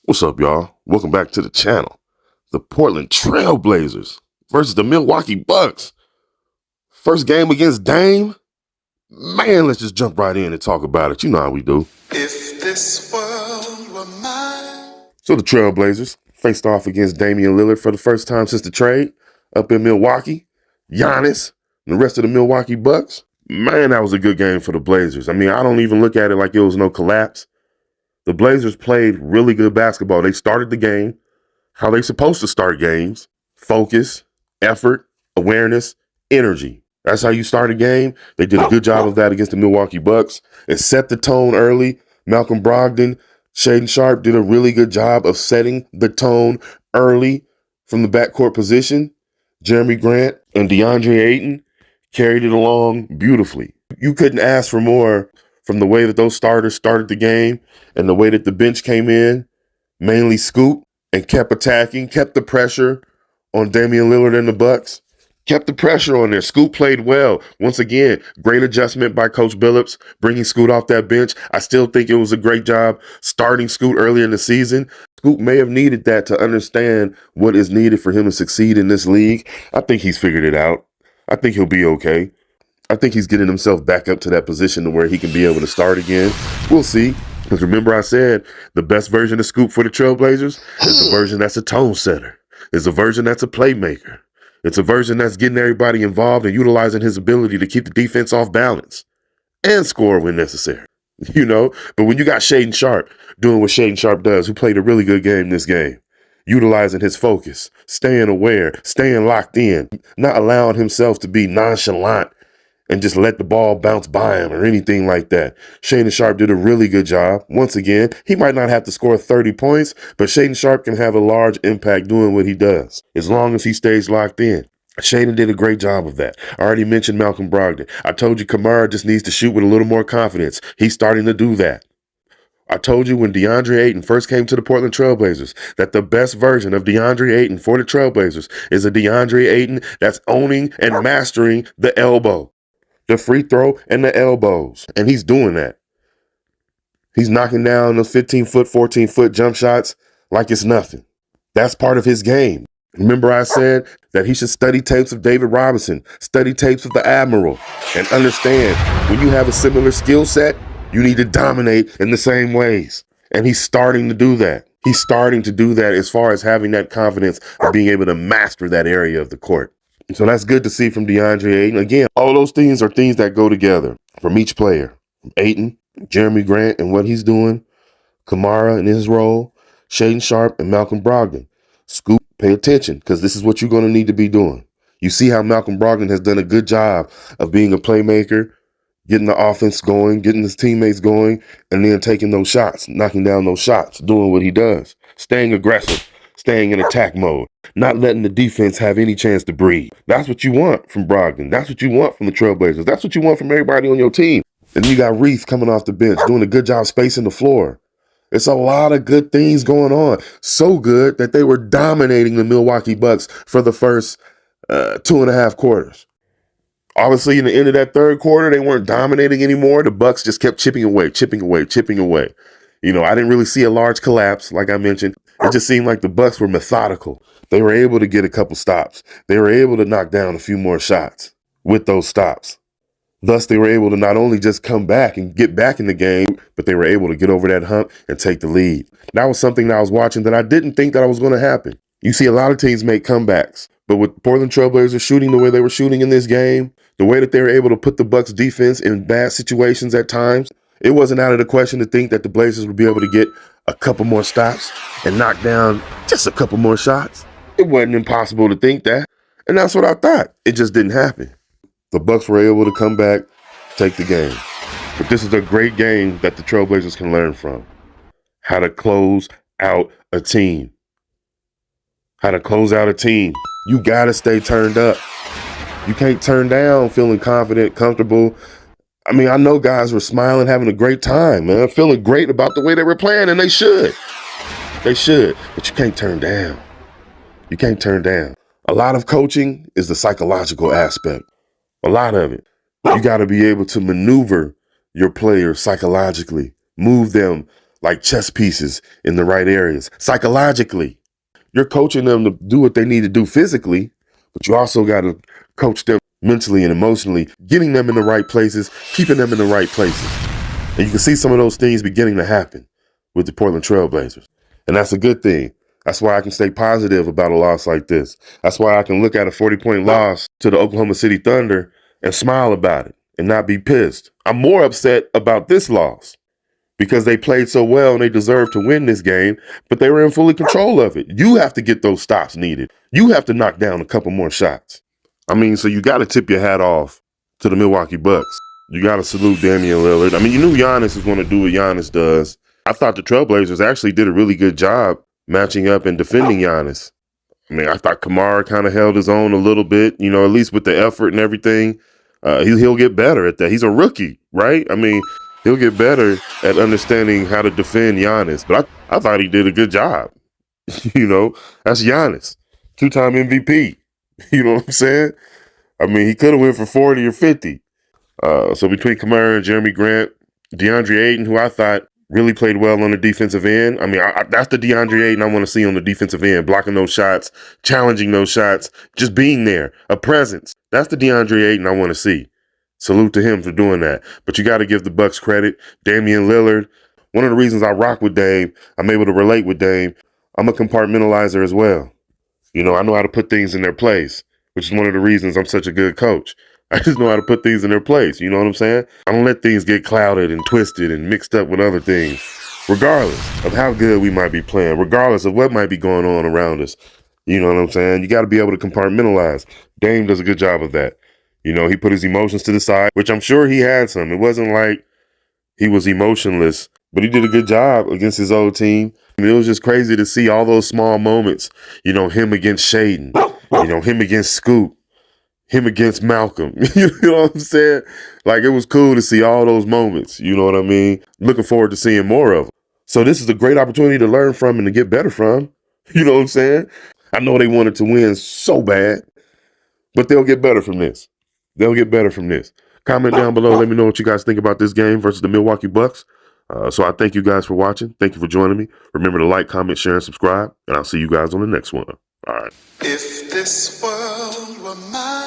What's up, y'all? Welcome back to the channel. The Portland Trail Blazers versus the Milwaukee Bucks. First game against Dame. Man, let's just jump right in and talk about it. You know how we do. If this world were mine. So the Trail Blazers faced off against Damian Lillard for the first time since the trade up in Milwaukee. Giannis and the rest of the Milwaukee Bucks. Man, that was a good game for the Blazers. I mean, I don't even look at it like it was no collapse. The Blazers played really good basketball. They started the game how they supposed to start games. Focus, effort, awareness, energy. That's how you start a game. They did a good job of that against the Milwaukee Bucks. It set the tone early. Malcolm Brogdon, Shaedon Sharpe did a really good job of setting the tone early from the backcourt position. Jeremy Grant and DeAndre Ayton carried it along beautifully. You couldn't ask for more from the way that those starters started the game and the way that the bench came in, mainly Scoot, and kept attacking, kept the pressure on Damian Lillard and the Bucks, kept the pressure on there. Scoot played well. Once again, great adjustment by Coach Billups, bringing Scoot off that bench. I still think it was a great job starting Scoot early in the season. Scoot may have needed that to understand what is needed for him to succeed in this league. I think he's figured it out. I think he'll be okay. I think he's getting himself back up to that position to where he can be able to start again. We'll see. Because remember I said the best version of Scoop for the Trailblazers is the version that's a tone setter. It's a version that's a playmaker. It's a version that's getting everybody involved and utilizing his ability to keep the defense off balance and score when necessary. You know, but when you got Shaedon Sharpe doing what Shaedon Sharpe does, who played a really good game this game, utilizing his focus, staying aware, staying locked in, not allowing himself to be nonchalant and just let the ball bounce by him or anything like that. Shaedon Sharpe did a really good job. Once again, he might not have to score 30 points, but Shaedon Sharpe can have a large impact doing what he does, as long as he stays locked in. Shaedon did a great job of that. I already mentioned Malcolm Brogdon. I told you Kamara just needs to shoot with a little more confidence. He's starting to do that. I told you when DeAndre Ayton first came to the Portland Trailblazers that the best version of DeAndre Ayton for the Trailblazers is a DeAndre Ayton that's owning and mastering the elbow, the free throw, and the elbows. And he's doing that. He's knocking down those 15-foot, 14-foot jump shots like it's nothing. That's part of his game. Remember I said that he should study tapes of David Robinson, study tapes of the Admiral, and understand when you have a similar skill set, you need to dominate in the same ways. And he's starting to do that. He's starting to do that as far as having that confidence of being able to master that area of the court. So that's good to see from DeAndre Ayton. Again, all those things are things that go together from each player. From Ayton, Jeremy Grant and what he's doing, Kamara and his role, Shaedon Sharpe and Malcolm Brogdon. Scoop, pay attention because this is what you're going to need to be doing. You see how Malcolm Brogdon has done a good job of being a playmaker, getting the offense going, getting his teammates going, and then taking those shots, knocking down those shots, doing what he does, staying aggressive, staying in attack mode, not letting the defense have any chance to breathe. That's what you want from Brogdon. That's what you want from the Trailblazers. That's what you want from everybody on your team. And you got Reith coming off the bench, doing a good job spacing the floor. It's a lot of good things going on. So good that they were dominating the Milwaukee Bucks for the first 2.5 quarters. Obviously, in the end of that third quarter, they weren't dominating anymore. The Bucks just kept chipping away. You know, I didn't really see a large collapse, like I mentioned. It just seemed like the Bucks were methodical. They were able to get a couple stops. They were able to knock down a few more shots with those stops. Thus, they were able to not only just come back and get back in the game, but they were able to get over that hump and take the lead. That was something that I was watching that I didn't think that was going to happen. You see a lot of teams make comebacks, but with Portland Trailblazers shooting the way they were shooting in this game, the way that they were able to put the Bucks defense in bad situations at times, it wasn't out of the question to think that the Blazers would be able to get a couple more stops and knock down just a couple more shots. It wasn't impossible to think that, and that's what I thought. It just didn't happen. The Bucks were able to come back, take the game. But this is a great game that the Trailblazers can learn from. How to close out a team. How to close out a team. You got to stay turned up. You can't turn down feeling confident, comfortable. I mean, I know guys were smiling, having a great time, man, feeling great about the way they were playing, and they should. They should, but you can't turn down. You can't turn down. A lot of coaching is the psychological aspect. A lot of it. You got to be able to maneuver your players psychologically, move them like chess pieces in the right areas. Psychologically, you're coaching them to do what they need to do physically, but you also got to coach them mentally and emotionally, getting them in the right places, keeping them in the right places. And you can see some of those things beginning to happen with the Portland Trailblazers. And that's a good thing. That's why I can stay positive about a loss like this. That's why I can look at a 40-point loss to the Oklahoma City Thunder and smile about it and not be pissed. I'm more upset about this loss because they played so well and they deserved to win this game, but they were in fully control of it. You have to get those stops needed. You have to knock down a couple more shots. I mean, so you got to tip your hat off to the Milwaukee Bucks. You got to salute Damian Lillard. I mean, you knew Giannis was going to do what Giannis does. I thought the Trailblazers actually did a really good job matching up and defending Giannis. I mean, I thought Kamara kind of held his own a little bit, you know, at least with the effort and everything. He'll get better at that. He's a rookie, right? I mean, he'll get better at understanding how to defend Giannis. But I thought he did a good job. You know, that's Giannis, 2-time MVP. You know what I'm saying? I mean, he could have went for 40 or 50. So between Kamara and Jeremy Grant, DeAndre Ayton, who I thought really played well on the defensive end. I mean, that's the DeAndre Ayton I want to see on the defensive end, blocking those shots, challenging those shots, just being there, a presence. That's the DeAndre Ayton I want to see. Salute to him for doing that. But you got to give the Bucks credit. Damian Lillard, one of the reasons I rock with Dame, I'm able to relate with Dame, I'm a compartmentalizer as well. You know, I know how to put things in their place, which is one of the reasons I'm such a good coach. I just know how to put things in their place. You know what I'm saying? I don't let things get clouded and twisted and mixed up with other things, regardless of how good we might be playing, regardless of what might be going on around us. You know what I'm saying? You got to be able to compartmentalize. Dame does a good job of that. You know, he put his emotions to the side, which I'm sure he had some. It wasn't like he was emotionless, but he did a good job against his old team. I mean, it was just crazy to see all those small moments. You know, him against Shaden, you know, him against Scoop, him against Malcolm. You know what I'm saying? Like, it was cool to see all those moments. You know what I mean? Looking forward to seeing more of them. So this is a great opportunity to learn from and to get better from. You know what I'm saying? I know they wanted to win so bad, but they'll get better from this. They'll get better from this. Comment down below. Let me know what you guys think about this game versus the Milwaukee Bucks. So I thank you guys for watching. Thank you for joining me. Remember to like, comment, share, and subscribe. And I'll see you guys on the next one. All right. If this world were mine.